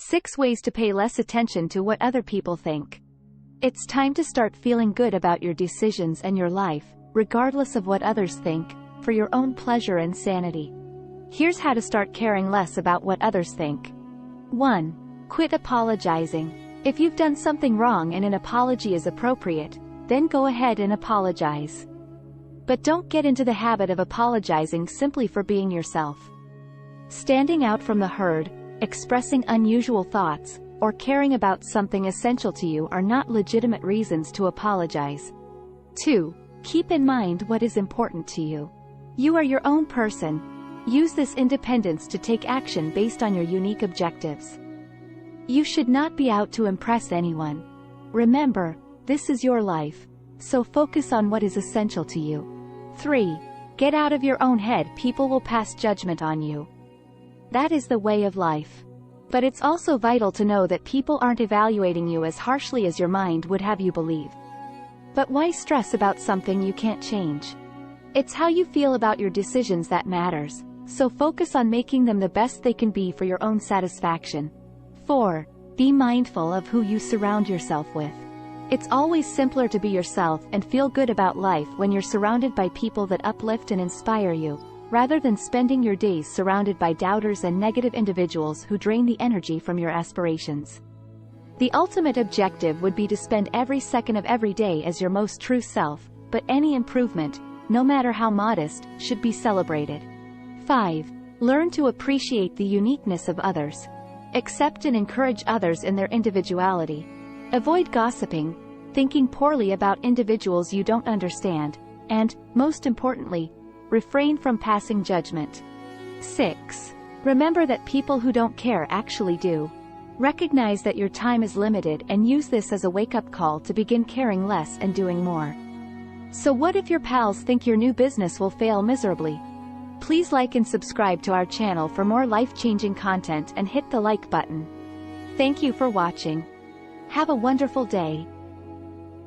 6 ways to pay less attention to what other people think. It's time to start feeling good about your decisions and your life, regardless of what others think, for your own pleasure and sanity. Here's how to start caring less about what others think. 1. Quit apologizing. If you've done something wrong and an apology is appropriate, then go ahead and apologize. But don't get into the habit of apologizing simply for being yourself. Standing out from the herd, expressing unusual thoughts, or caring about something essential to you are not legitimate reasons to apologize. 2. Keep in mind what is important to you. You are your own person. Use this independence to take action based on your unique objectives. You should not be out to impress anyone. Remember, this is your life, so focus on what is essential to you. 3. Get out of your own head. People will pass judgment on you. That is the way of life. But it's also vital to know that people aren't evaluating you as harshly as your mind would have you believe. But why stress about something you can't change? It's how you feel about your decisions that matters, so focus on making them the best they can be for your own satisfaction. 4. Be mindful of who you surround yourself with. It's always simpler to be yourself and feel good about life when you're surrounded by people that uplift and inspire you, rather than spending your days surrounded by doubters and negative individuals who drain the energy from your aspirations. The ultimate objective would be to spend every second of every day as your most true self, but any improvement, no matter how modest, should be celebrated. 5. Learn to appreciate the uniqueness of others. Accept and encourage others in their individuality. Avoid gossiping, thinking poorly about individuals you don't understand, and, most importantly, refrain from passing judgment. 6. Remember that people who don't care actually do. Recognize that your time is limited and use this as a wake-up call to begin caring less and doing more. So what if your pals think your new business will fail miserably? Please like and subscribe to our channel for more life-changing content and hit the like button. Thank you for watching. Have a wonderful day.